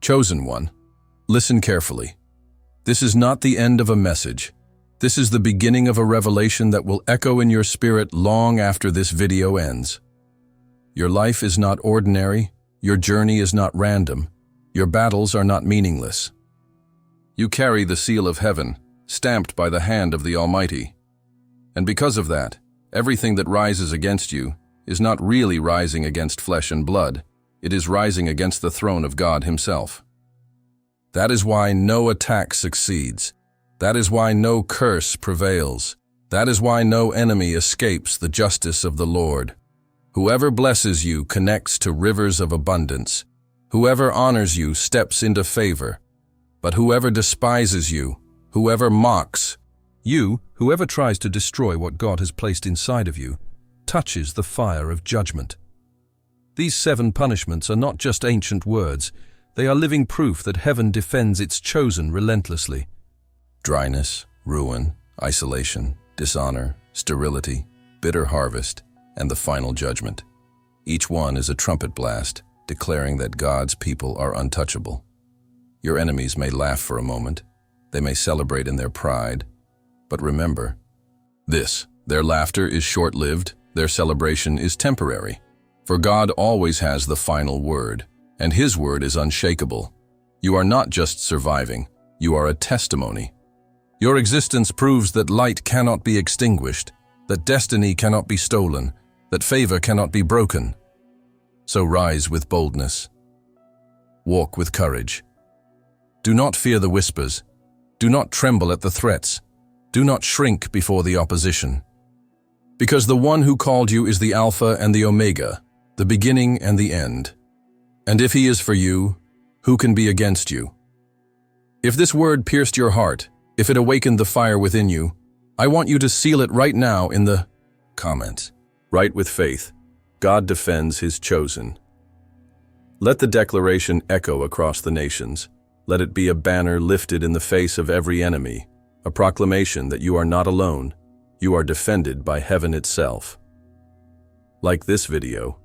Chosen one, listen carefully. This is not the end of a message. This is the beginning of a revelation that will echo in your spirit long after this video ends. Your life is not ordinary, your journey is not random, your battles are not meaningless. You carry the seal of heaven, stamped by the hand of the Almighty. And because of that, everything that rises against you is not really rising against flesh and blood, it is rising against the throne of God Himself. That is why no attack succeeds. That is why no curse prevails. That is why no enemy escapes the justice of the Lord. Whoever blesses you connects to rivers of abundance. Whoever honors you steps into favor. But whoever despises you, whoever mocks you, whoever tries to destroy what God has placed inside of you, touches the fire of judgment. These 7 punishments are not just ancient words, they are living proof that heaven defends its chosen relentlessly. Dryness, ruin, isolation, dishonor, sterility, bitter harvest, and the final judgment. Each one is a trumpet blast, declaring that God's people are untouchable. Your enemies may laugh for a moment, they may celebrate in their pride, but remember this, their laughter is short-lived, their celebration is temporary. For God always has the final word, and His word is unshakable. You are not just surviving, you are a testimony. Your existence proves that light cannot be extinguished, that destiny cannot be stolen, that favor cannot be broken. So rise with boldness. Walk with courage. Do not fear the whispers. Do not tremble at the threats. Do not shrink before the opposition. Because the one who called you is the Alpha and the Omega, the beginning and the end. And if He is for you, who can be against you? If this word pierced your heart, if it awakened the fire within you, I want you to seal it right now in the comments. Write with faith, God defends His chosen. Let the declaration echo across the nations. Let it be a banner lifted in the face of every enemy, a proclamation that you are not alone, you are defended by heaven itself. Like this video,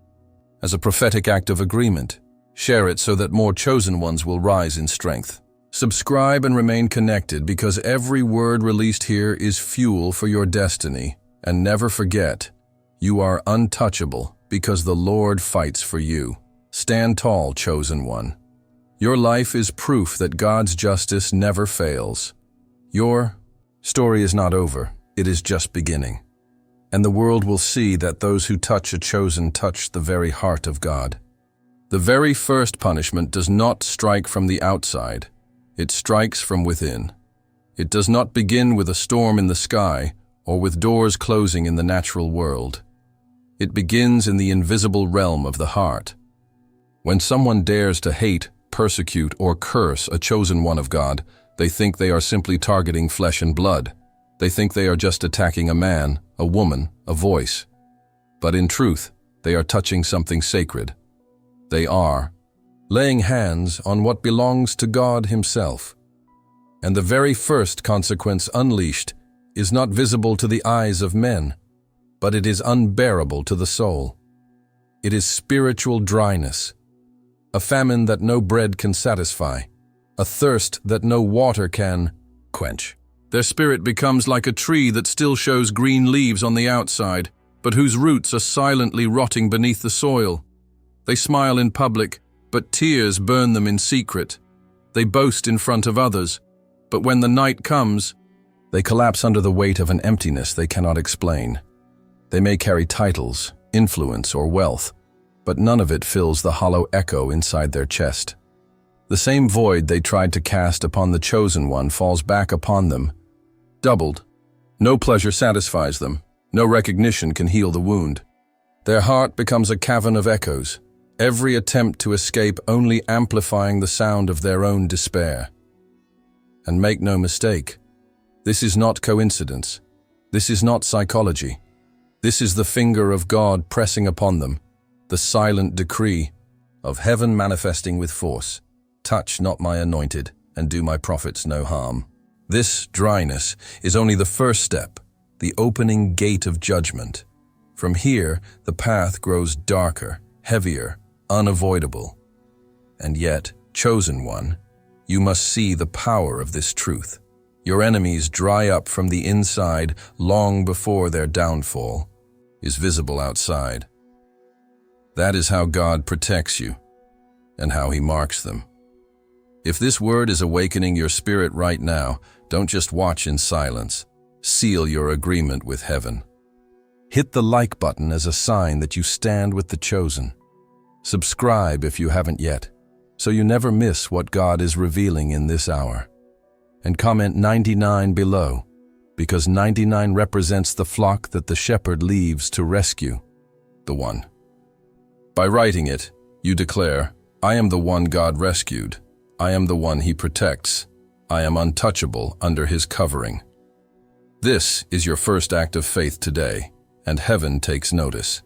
as a prophetic act of agreement, share it so that more chosen ones will rise in strength. Subscribe and remain connected because every word released here is fuel for your destiny. And never forget, you are untouchable because the Lord fights for you. Stand tall, chosen one. Your life is proof that God's justice never fails. Your story is not over, it is just beginning. And the world will see that those who touch a chosen touch the very heart of God. The very first punishment does not strike from the outside, it strikes from within. It does not begin with a storm in the sky or with doors closing in the natural world. It begins in the invisible realm of the heart. When someone dares to hate, persecute, or curse a chosen one of God, they think they are simply targeting flesh and blood. They think they are just attacking a man, a woman, a voice. But in truth, they are touching something sacred. They are laying hands on what belongs to God Himself. And the very first consequence unleashed is not visible to the eyes of men, but it is unbearable to the soul. It is spiritual dryness, a famine that no bread can satisfy, a thirst that no water can quench. Their spirit becomes like a tree that still shows green leaves on the outside, but whose roots are silently rotting beneath the soil. They smile in public, but tears burn them in secret. They boast in front of others, but when the night comes, they collapse under the weight of an emptiness they cannot explain. They may carry titles, influence, or wealth, but none of it fills the hollow echo inside their chest. The same void they tried to cast upon the chosen one falls back upon them, doubled. No pleasure satisfies them. No recognition can heal the wound. Their heart becomes a cavern of echoes, every attempt to escape only amplifying the sound of their own despair. And make no mistake, this is not coincidence. This is not psychology. This is the finger of God pressing upon them, the silent decree of heaven manifesting with force. Touch not my anointed, and do my prophets no harm. This dryness is only the first step, the opening gate of judgment. From here, the path grows darker, heavier, unavoidable. And yet, chosen one, you must see the power of this truth. Your enemies dry up from the inside long before their downfall is visible outside. That is how God protects you and how He marks them. If this word is awakening your spirit right now, don't just watch in silence. Seal your agreement with heaven. Hit the like button as a sign that you stand with the chosen. Subscribe if you haven't yet, so you never miss what God is revealing in this hour. And comment 99 below, because 99 represents the flock that the shepherd leaves to rescue the one. By writing it, you declare, I am the one God rescued. I am the one He protects. I am untouchable under His covering. This is your first act of faith today, and heaven takes notice.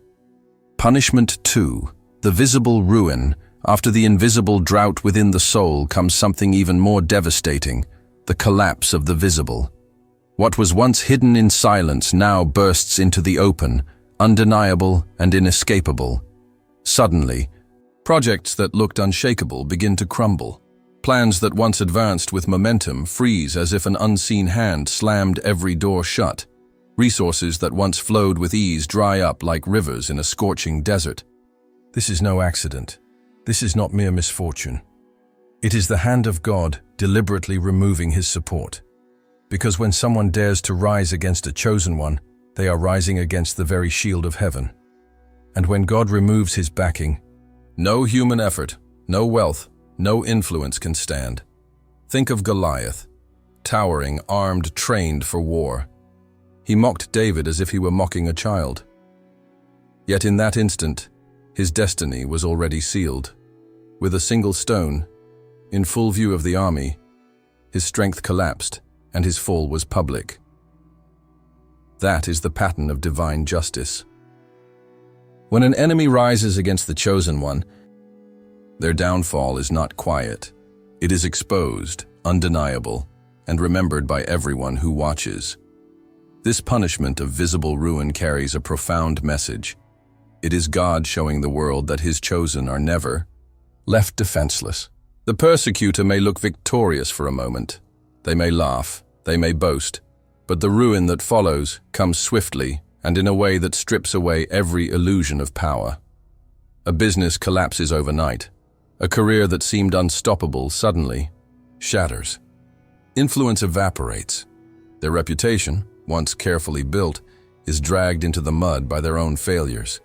Punishment 2. The visible ruin. After the invisible drought within the soul comes something even more devastating, the collapse of the visible. What was once hidden in silence now bursts into the open, undeniable and inescapable. Suddenly, projects that looked unshakable begin to crumble. Plans that once advanced with momentum freeze as if an unseen hand slammed every door shut. Resources that once flowed with ease dry up like rivers in a scorching desert. This is no accident. This is not mere misfortune. It is the hand of God deliberately removing His support. Because when someone dares to rise against a chosen one, they are rising against the very shield of heaven. And when God removes His backing, no human effort, no wealth, no influence can stand. Think of Goliath, towering, armed, trained for war. He mocked David as if he were mocking a child. Yet in that instant, his destiny was already sealed. With a single stone, in full view of the army, his strength collapsed and his fall was public. That is the pattern of divine justice. When an enemy rises against the chosen one, their downfall is not quiet. It is exposed, undeniable, and remembered by everyone who watches. This punishment of visible ruin carries a profound message. It is God showing the world that His chosen are never left defenseless. The persecutor may look victorious for a moment. They may laugh, they may boast, but the ruin that follows comes swiftly and in a way that strips away every illusion of power. A business collapses overnight. A career that seemed unstoppable suddenly shatters. Influence evaporates. Their reputation, once carefully built, is dragged into the mud by their own failures.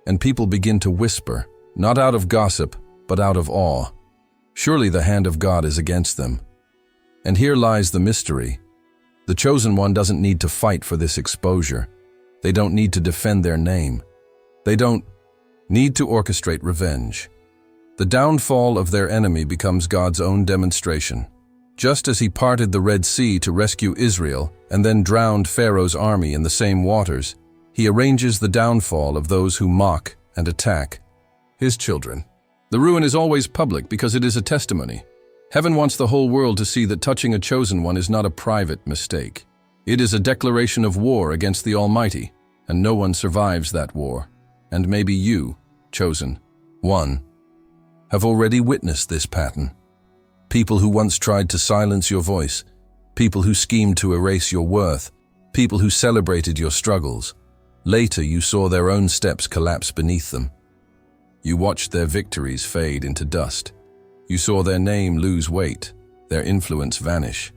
And people begin to whisper, not out of gossip, but out of awe. Surely the hand of God is against them. And here lies the mystery. The chosen one doesn't need to fight for this exposure. They don't need to defend their name. They don't need to orchestrate revenge. The downfall of their enemy becomes God's own demonstration. Just as He parted the Red Sea to rescue Israel and then drowned Pharaoh's army in the same waters, He arranges the downfall of those who mock and attack His children. The ruin is always public because it is a testimony. Heaven wants the whole world to see that touching a chosen one is not a private mistake. It is a declaration of war against the Almighty, and no one survives that war. And maybe you, chosen one, have already witnessed this pattern. People who once tried to silence your voice, people who schemed to erase your worth, people who celebrated your struggles. Later you saw their own steps collapse beneath them. You watched their victories fade into dust. You saw their name lose weight, their influence vanish.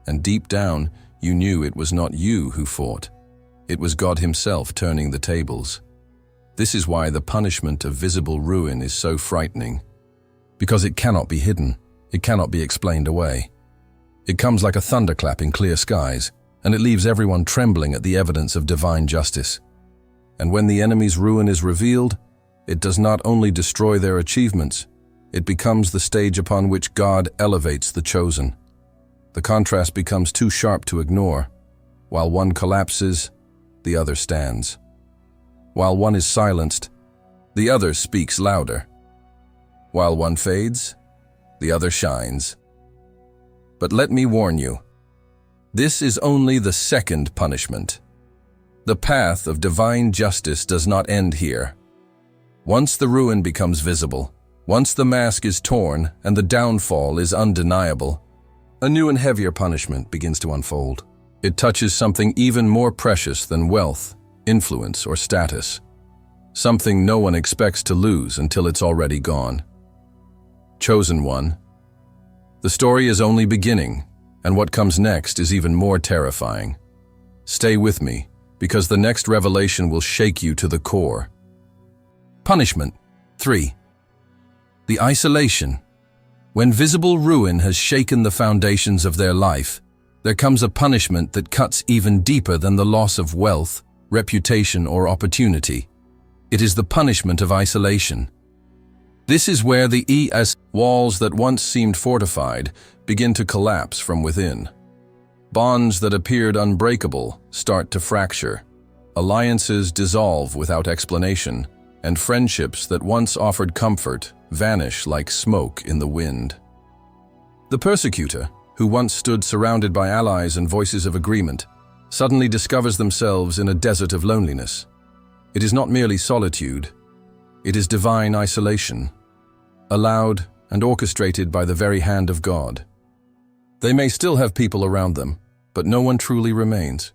And deep down, you knew it was not you who fought. It was God Himself turning the tables. This is why the punishment of visible ruin is so frightening. Because it cannot be hidden. It cannot be explained away. It comes like a thunderclap in clear skies, and it leaves everyone trembling at the evidence of divine justice. And when the enemy's ruin is revealed, it does not only destroy their achievements, it becomes the stage upon which God elevates the chosen. The contrast becomes too sharp to ignore. While one collapses, the other stands. While one is silenced, the other speaks louder. While one fades, the other shines. But let me warn you, this is only the second punishment. The path of divine justice does not end here. Once the ruin becomes visible, Once the mask is torn and the downfall is undeniable, a new and heavier punishment begins to unfold. It touches something even more precious than wealth, influence, or status. Something no one expects to lose until it's already gone. Chosen one. The story is only beginning, and what comes next is even more terrifying. Stay with me, because the next revelation will shake you to the core. Punishment 3. The isolation. When visible ruin has shaken the foundations of their life, there comes a punishment that cuts even deeper than the loss of wealth, reputation, or opportunity. It is the punishment of isolation. This is where the walls that once seemed fortified begin to collapse from within. Bonds that appeared unbreakable start to fracture. Alliances dissolve without explanation, and friendships that once offered comfort vanish like smoke in the wind. The persecutor, who once stood surrounded by allies and voices of agreement, suddenly discovers themselves in a desert of loneliness. It is not merely solitude, it is divine isolation, allowed and orchestrated by the very hand of God. They may still have people around them, but no one truly remains.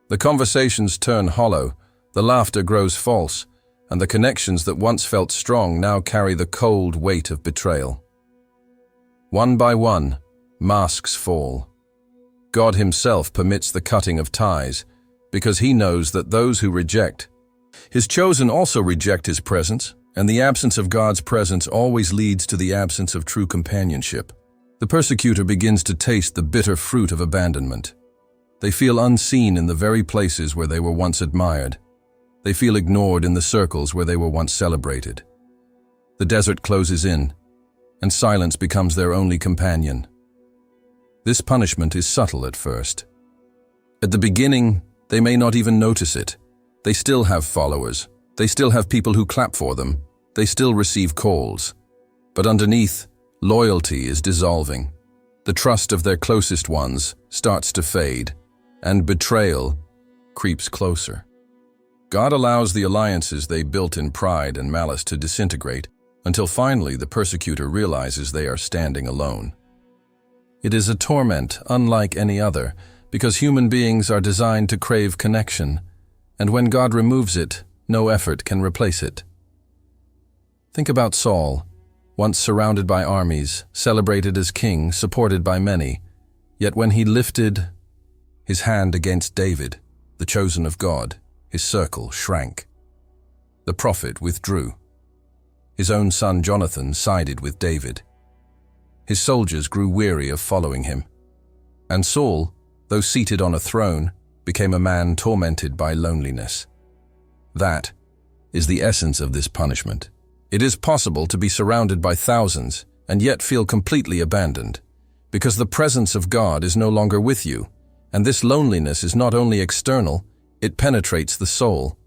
The conversations turn hollow, the laughter grows false, and the connections that once felt strong now carry the cold weight of betrayal. One by one, masks fall. God himself permits the cutting of ties, because he knows that those who reject his chosen also reject his presence, and the absence of God's presence always leads to the absence of true companionship. The persecutor begins to taste the bitter fruit of abandonment. They feel unseen in the very places where they were once admired. They feel ignored in the circles where they were once celebrated. The desert closes in, and silence becomes their only companion. This punishment is subtle at first. At the beginning, they may not even notice it. They still have followers. They still have people who clap for them. They still receive calls. But underneath, loyalty is dissolving. The trust of their closest ones starts to fade, and betrayal creeps closer. God allows the alliances they built in pride and malice to disintegrate until finally the persecutor realizes they are standing alone. It is a torment unlike any other, because human beings are designed to crave connection, and when God removes it, no effort can replace it. Think about Saul, once surrounded by armies, celebrated as king, supported by many, yet when he lifted his hand against David, the chosen of God, his circle shrank. The prophet withdrew. His own son Jonathan sided with David. His soldiers grew weary of following him. And Saul, though seated on a throne, became a man tormented by loneliness. That is the essence of this punishment. It is possible to be surrounded by thousands and yet feel completely abandoned, because the presence of God is no longer with you, and this loneliness is not only external, it penetrates the soul.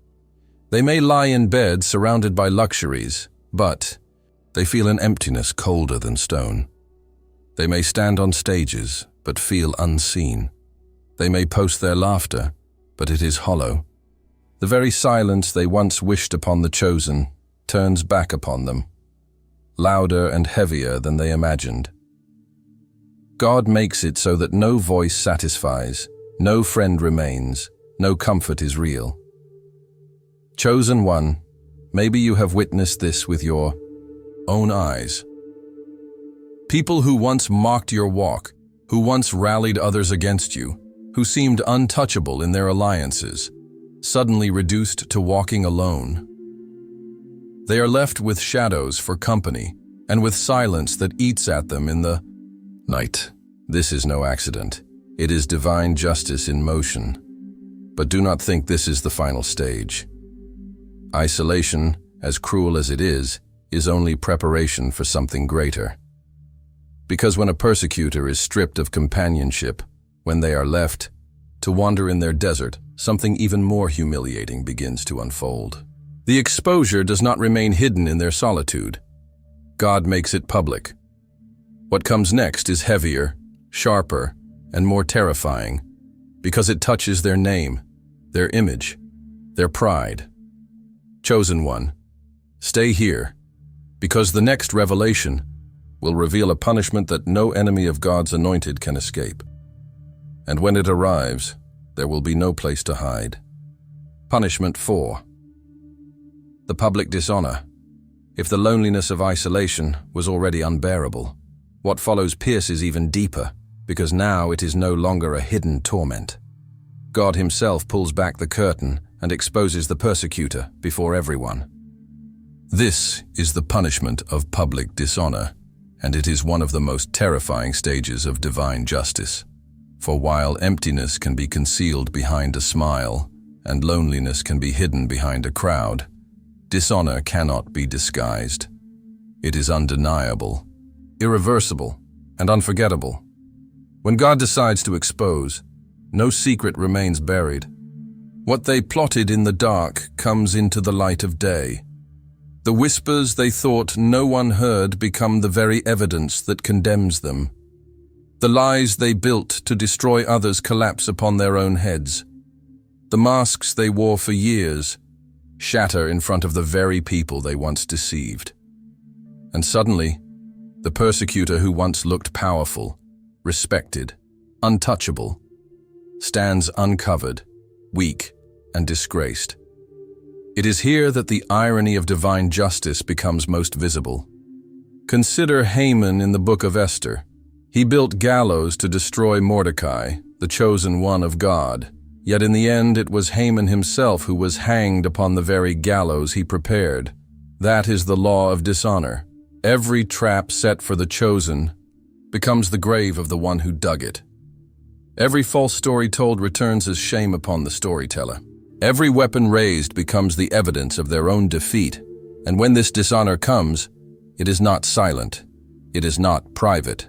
They may lie in bed surrounded by luxuries, but they feel an emptiness colder than stone. They may stand on stages, but feel unseen. They may post their laughter, but it is hollow. The very silence they once wished upon the chosen turns back upon them, louder and heavier than they imagined. God makes it so that no voice satisfies, no friend remains, no comfort is real. Chosen one, maybe you have witnessed this with your own eyes. People who once mocked your walk, who once rallied others against you, who seemed untouchable in their alliances, suddenly reduced to walking alone. They are left with shadows for company, and with silence that eats at them in the night. This is no accident. It is divine justice in motion. But do not think this is the final stage. Isolation, as cruel as it is only preparation for something greater. Because when a persecutor is stripped of companionship, when they are left to wander in their desert, something even more humiliating begins to unfold. The exposure does not remain hidden in their solitude. God makes it public. What comes next is heavier, sharper, and more terrifying, because it touches their name, their image, their pride. Chosen one, stay here, because the next revelation will reveal a punishment that no enemy of God's anointed can escape. And when it arrives, there will be no place to hide. Punishment 4. The public dishonor. If the loneliness of isolation was already unbearable, what follows pierces even deeper, because now it is no longer a hidden torment. God himself pulls back the curtain and exposes the persecutor before everyone. This is the punishment of public dishonor, and it is one of the most terrifying stages of divine justice. For while emptiness can be concealed behind a smile, and loneliness can be hidden behind a crowd, dishonor cannot be disguised. It is undeniable, irreversible, and unforgettable. When God decides to expose, no secret remains buried. What they plotted in the dark comes into the light of day. The whispers they thought no one heard become the very evidence that condemns them. The lies they built to destroy others collapse upon their own heads. The masks they wore for years shatter in front of the very people they once deceived. And suddenly, the persecutor who once looked powerful, respected, untouchable, stands uncovered, weak, and disgraced. It is here that the irony of divine justice becomes most visible. Consider Haman in the book of Esther. He built gallows to destroy Mordecai, the chosen one of God. Yet in the end it was Haman himself who was hanged upon the very gallows he prepared. That is the law of dishonor. Every trap set for the chosen becomes the grave of the one who dug it. Every false story told returns as shame upon the storyteller. Every weapon raised becomes the evidence of their own defeat. And when this dishonor comes, it is not silent. It is not private.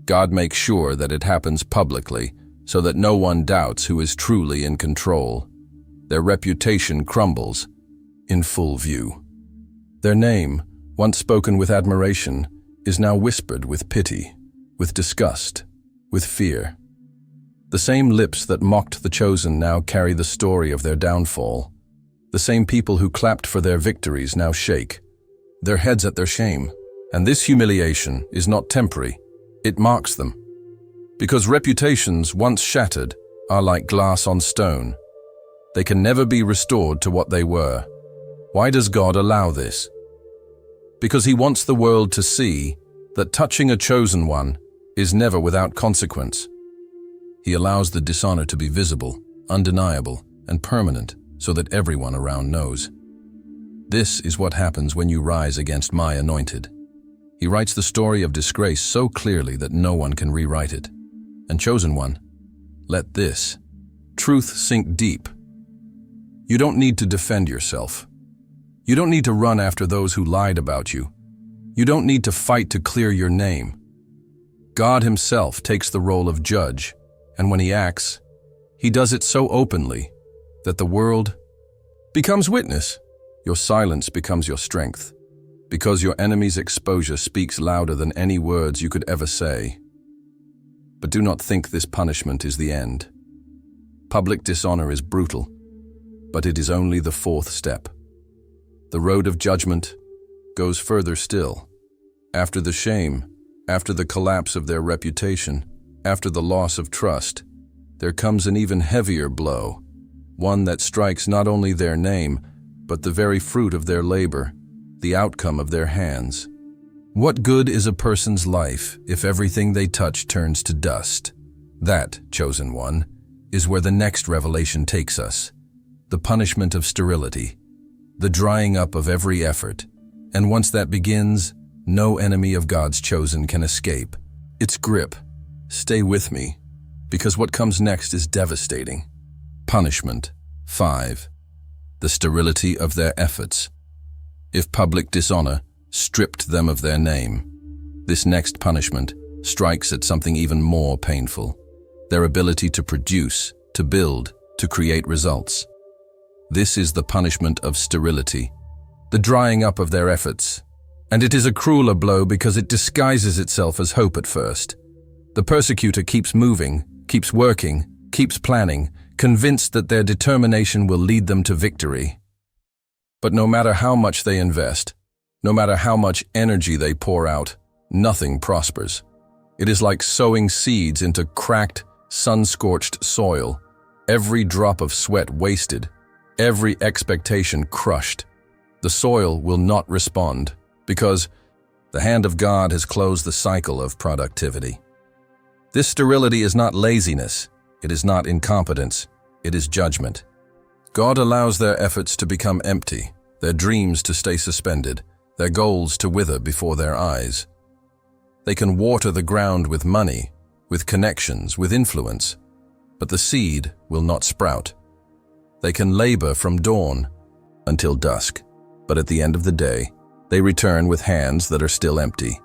God makes sure that it happens publicly, so that no one doubts who is truly in control. Their reputation crumbles in full view. Their name, once spoken with admiration, is now whispered with pity, with disgust, with fear. The same lips that mocked the chosen now carry the story of their downfall. The same people who clapped for their victories now shake, their heads at their shame. And this humiliation is not temporary, it marks them. Because reputations once shattered are like glass on stone. They can never be restored to what they were. Why does God allow this? Because he wants the world to see that touching a chosen one is never without consequence. He allows the dishonor to be visible, undeniable, and permanent, so that everyone around knows. This is what happens when you rise against my anointed. He writes the story of disgrace so clearly that no one can rewrite it. And chosen one, let this truth sink deep. You don't need to defend yourself. You don't need to run after those who lied about you. You don't need to fight to clear your name. God himself takes the role of judge, and when he acts, he does it so openly that the world becomes witness. Your silence becomes your strength, because your enemy's exposure speaks louder than any words you could ever say. But do not think this punishment is the end. Public dishonor is brutal, but it is only the fourth step. The road of judgment goes further still. After the shame, after the collapse of their reputation, after the loss of trust, there comes an even heavier blow, one that strikes not only their name, but the very fruit of their labor, the outcome of their hands. What good is a person's life if everything they touch turns to dust? That, chosen one, is where the next revelation takes us. The punishment of sterility, the drying up of every effort. And once that begins, no enemy of God's chosen can escape its grip. Stay with me, because what comes next is devastating. Punishment 5. The sterility of their efforts. If public dishonor stripped them of their name, this next punishment strikes at something even more painful: their ability to produce, to build, to create results. This is the punishment of sterility, the drying up of their efforts. And it is a crueler blow because it disguises itself as hope at first. The persecutor keeps moving, keeps working, keeps planning, convinced that their determination will lead them to victory. But no matter how much they invest, No matter how much energy they pour out, nothing prospers. It is like sowing seeds into cracked, sun-scorched soil, every drop of sweat wasted, every expectation crushed. The soil will not respond because the hand of God has closed the cycle of productivity. This sterility is not laziness, it is not incompetence, it is judgment. God allows their efforts to become empty, their dreams to stay suspended, their goals to wither before their eyes. They can water the ground with money, with connections, with influence, but the seed will not sprout. They can labor from dawn until dusk, but at the end of the day, they return with hands that are still empty.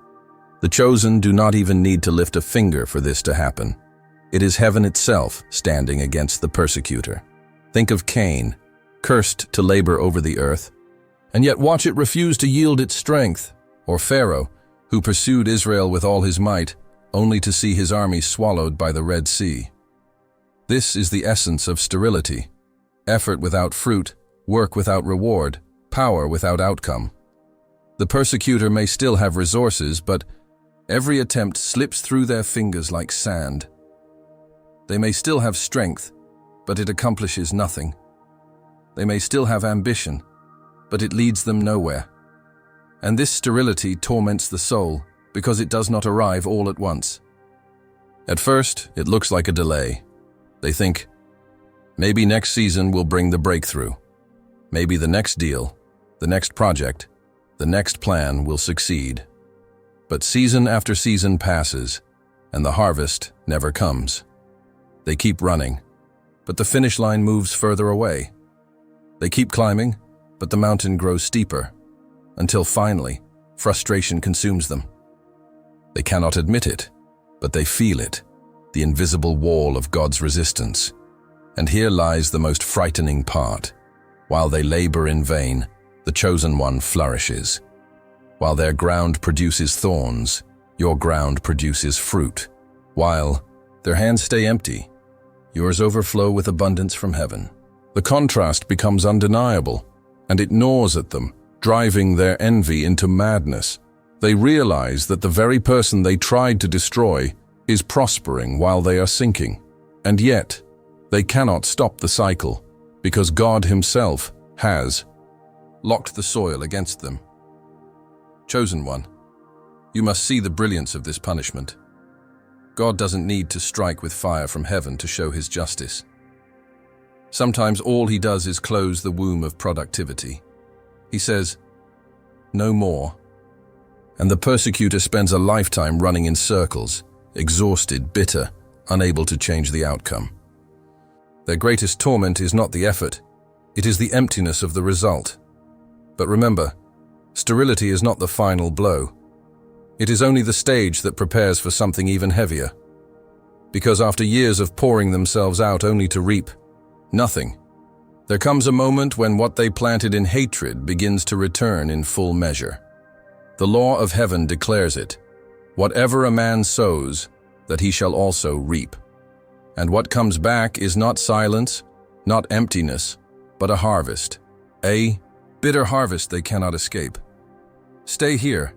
The chosen do not even need to lift a finger for this to happen. It is heaven itself standing against the persecutor. Think of Cain, cursed to labor over the earth, and yet watch it refuse to yield its strength, or Pharaoh, who pursued Israel with all his might, only to see his army swallowed by the Red Sea. This is the essence of sterility: effort without fruit, work without reward, power without outcome. The persecutor may still have resources, but every attempt slips through their fingers like sand. They may still have strength, but it accomplishes nothing. They may still have ambition, but it leads them nowhere. And this sterility torments the soul because it does not arrive all at once. At first, it looks like a delay. They think, maybe next season will bring the breakthrough. Maybe the next deal, the next project, the next plan will succeed. But season after season passes, and the harvest never comes. They keep running, but the finish line moves further away. They keep climbing, but the mountain grows steeper, until finally, frustration consumes them. They cannot admit it, but they feel it, the invisible wall of God's resistance. And here lies the most frightening part. While they labor in vain, the chosen one flourishes. While their ground produces thorns, your ground produces fruit. While their hands stay empty, yours overflow with abundance from heaven. The contrast becomes undeniable, and it gnaws at them, driving their envy into madness. They realize that the very person they tried to destroy is prospering while they are sinking. And yet, they cannot stop the cycle, because God Himself has locked the soil against them. Chosen one, you must see the brilliance of this punishment. God doesn't need to strike with fire from heaven to show His justice. Sometimes all He does is close the womb of productivity. He says, "No more." And the persecutor spends a lifetime running in circles, exhausted, bitter, unable to change the outcome. Their greatest torment is not the effort, it is the emptiness of the result. But remember, sterility is not the final blow. It is only the stage that prepares for something even heavier. Because after years of pouring themselves out only to reap nothing, there comes a moment when what they planted in hatred begins to return in full measure. The law of heaven declares it: whatever a man sows, that he shall also reap. And what comes back is not silence, not emptiness, but a harvest. A bitter harvest they cannot escape. Stay here,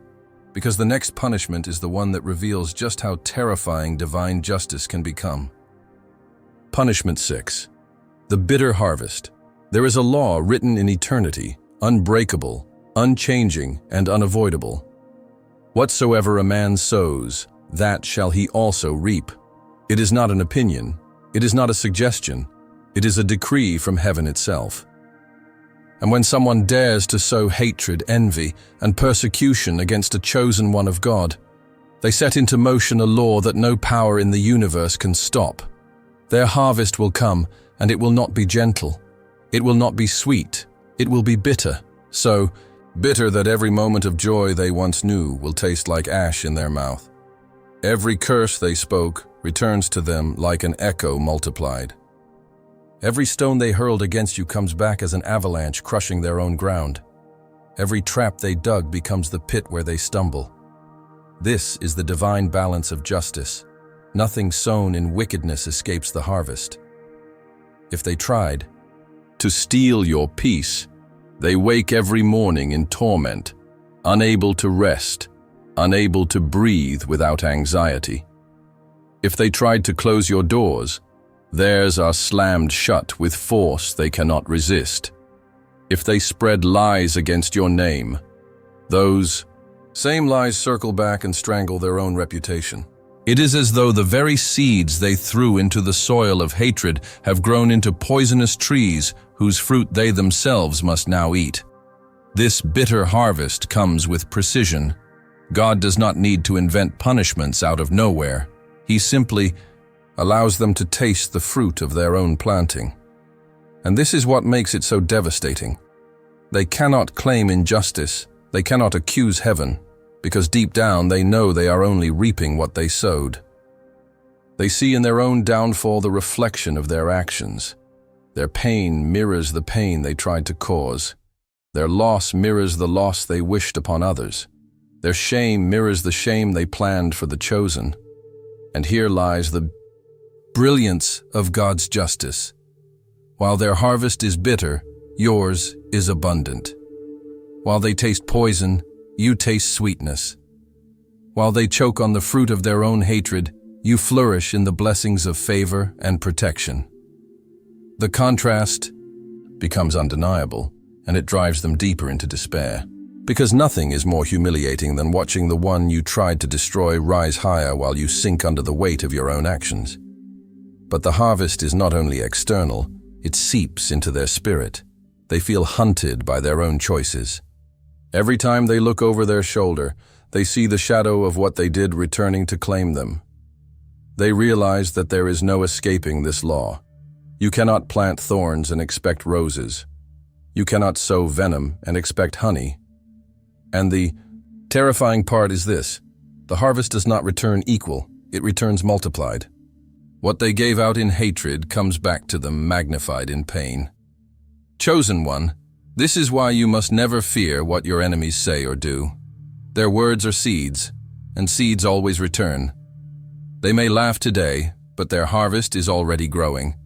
because the next punishment is the one that reveals just how terrifying divine justice can become. Punishment 6. The bitter harvest. There is a law written in eternity, unbreakable, unchanging, and unavoidable. Whatsoever a man sows, that shall he also reap. It is not an opinion, it is not a suggestion, it is a decree from heaven itself. And when someone dares to sow hatred, envy, and persecution against a chosen one of God, they set into motion a law that no power in the universe can stop. Their harvest will come, and it will not be gentle. It will not be sweet. It will be bitter. So bitter that every moment of joy they once knew will taste like ash in their mouth. Every curse they spoke returns to them like an echo multiplied. Every stone they hurled against you comes back as an avalanche, crushing their own ground. Every trap they dug becomes the pit where they stumble. This is the divine balance of justice. Nothing sown in wickedness escapes the harvest. If they tried to steal your peace, they wake every morning in torment, unable to rest, unable to breathe without anxiety. If they tried to close your doors, theirs are slammed shut with force they cannot resist. If they spread lies against your name, those same lies circle back and strangle their own reputation. It is as though the very seeds they threw into the soil of hatred have grown into poisonous trees whose fruit they themselves must now eat. This bitter harvest comes with precision. God does not need to invent punishments out of nowhere. He simply allows them to taste the fruit of their own planting. And this is what makes it so devastating. They cannot claim injustice, they cannot accuse heaven, because deep down they know they are only reaping what they sowed. They see in their own downfall the reflection of their actions. Their pain mirrors the pain they tried to cause. Their loss mirrors the loss they wished upon others. Their shame mirrors the shame they planned for the chosen. And here lies the brilliance of God's justice. While their harvest is bitter, yours is abundant. While they taste poison, you taste sweetness. While they choke on the fruit of their own hatred, you flourish in the blessings of favor and protection. The contrast becomes undeniable, and it drives them deeper into despair. Because nothing is more humiliating than watching the one you tried to destroy rise higher while you sink under the weight of your own actions. But the harvest is not only external, it seeps into their spirit. They feel hunted by their own choices. Every time they look over their shoulder, they see the shadow of what they did returning to claim them. They realize that there is no escaping this law. You cannot plant thorns and expect roses. You cannot sow venom and expect honey. And the terrifying part is this: the harvest does not return equal, it returns multiplied. What they gave out in hatred comes back to them magnified in pain. Chosen one, this is why you must never fear what your enemies say or do. Their words are seeds, and seeds always return. They may laugh today, but their harvest is already growing,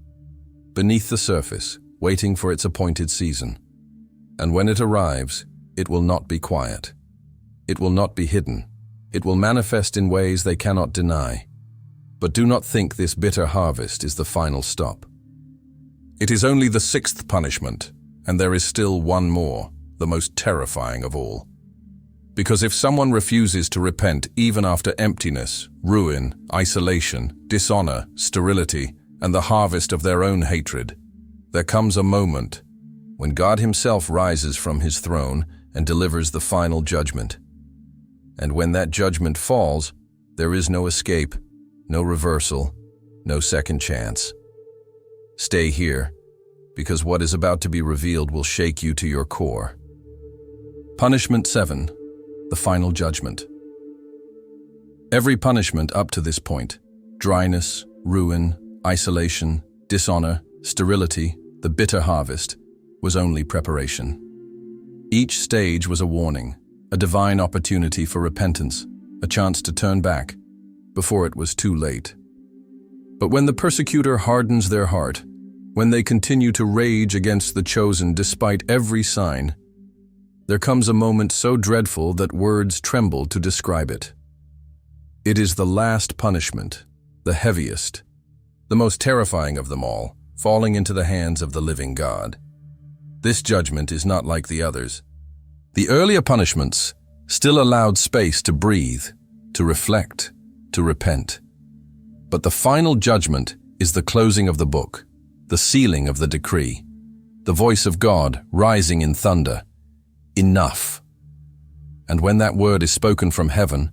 beneath the surface, waiting for its appointed season. And when it arrives, it will not be quiet. It will not be hidden. It will manifest in ways they cannot deny. But do not think this bitter harvest is the final stop. It is only the sixth punishment, and there is still one more, the most terrifying of all. Because if someone refuses to repent even after emptiness, ruin, isolation, dishonor, sterility, and the harvest of their own hatred, there comes a moment when God himself rises from his throne and delivers the final judgment. And when that judgment falls, there is no escape, no reversal, no second chance. Stay here, because what is about to be revealed will shake you to your core. Punishment 7, the final judgment. Every punishment up to this point, dryness, ruin, isolation, dishonor, sterility, the bitter harvest, was only preparation. Each stage was a warning, a divine opportunity for repentance, a chance to turn back, before it was too late. But when the persecutor hardens their heart, when they continue to rage against the chosen despite every sign, there comes a moment so dreadful that words tremble to describe it. It is the last punishment, the heaviest, the most terrifying of them all, falling into the hands of the living God. This judgment is not like the others. The earlier punishments still allowed space to breathe, to reflect, to repent. But the final judgment is the closing of the book, the sealing of the decree, the voice of God rising in thunder. Enough. And when that word is spoken from heaven,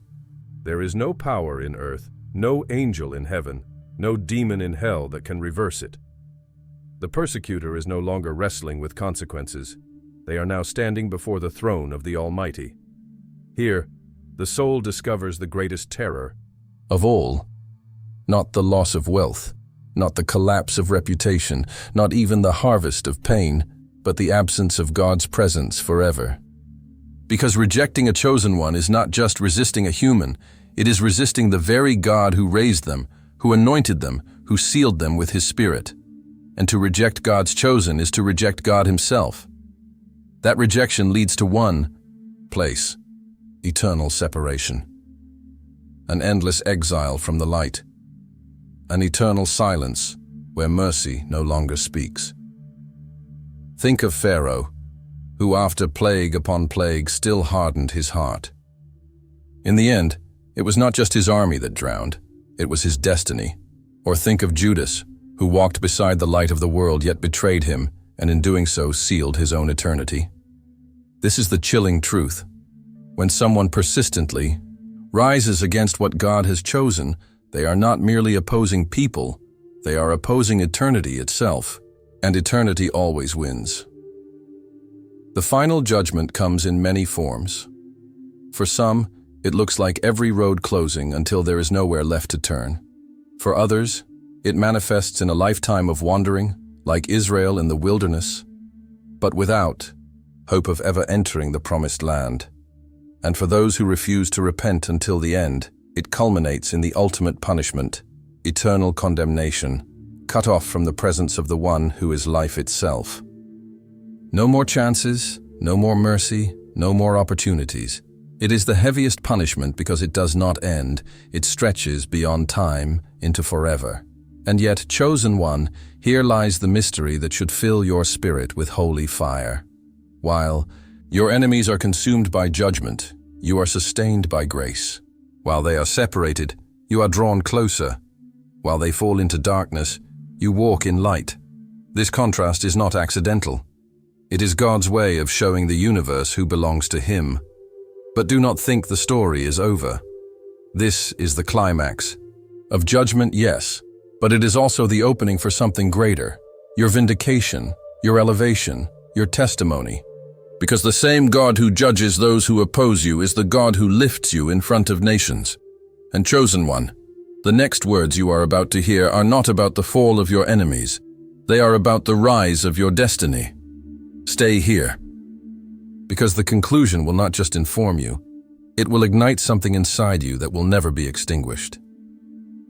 there is no power in earth, no angel in heaven, no demon in hell that can reverse it. The persecutor is no longer wrestling with consequences. They are now standing before the throne of the Almighty. Here, the soul discovers the greatest terror of all, not the loss of wealth, not the collapse of reputation, not even the harvest of pain, but the absence of God's presence forever. Because rejecting a chosen one is not just resisting a human, it is resisting the very God who raised them, who anointed them, who sealed them with his Spirit. And to reject God's chosen is to reject God himself. That rejection leads to one place, eternal separation. An endless exile from the light. An eternal silence where mercy no longer speaks. Think of Pharaoh, who after plague upon plague still hardened his heart. In the end, it was not just his army that drowned, it was his destiny. Or think of Judas, who walked beside the light of the world yet betrayed him, and in doing so sealed his own eternity. This is the chilling truth. When someone persistently rises against what God has chosen, they are not merely opposing people, they are opposing eternity itself, and eternity always wins. The final judgment comes in many forms. For some, it looks like every road closing until there is nowhere left to turn. For others, it manifests in a lifetime of wandering, like Israel in the wilderness, but without hope of ever entering the promised land. And for those who refuse to repent until the end, it culminates in the ultimate punishment, eternal condemnation, cut off from the presence of the one who is life itself. No more chances, no more mercy, no more opportunities. It is the heaviest punishment because it does not end, it stretches beyond time into forever. And yet, chosen one, here lies the mystery that should fill your spirit with holy fire. While your enemies are consumed by judgment, you are sustained by grace. While they are separated, you are drawn closer. While they fall into darkness, you walk in light. This contrast is not accidental. It is God's way of showing the universe who belongs to Him. But do not think the story is over. This is the climax. Of judgment, yes, but it is also the opening for something greater. Your vindication, your elevation, your testimony. Because the same God who judges those who oppose you is the God who lifts you in front of nations. And chosen one, the next words you are about to hear are not about the fall of your enemies. They are about the rise of your destiny. Stay here. Because the conclusion will not just inform you, it will ignite something inside you that will never be extinguished.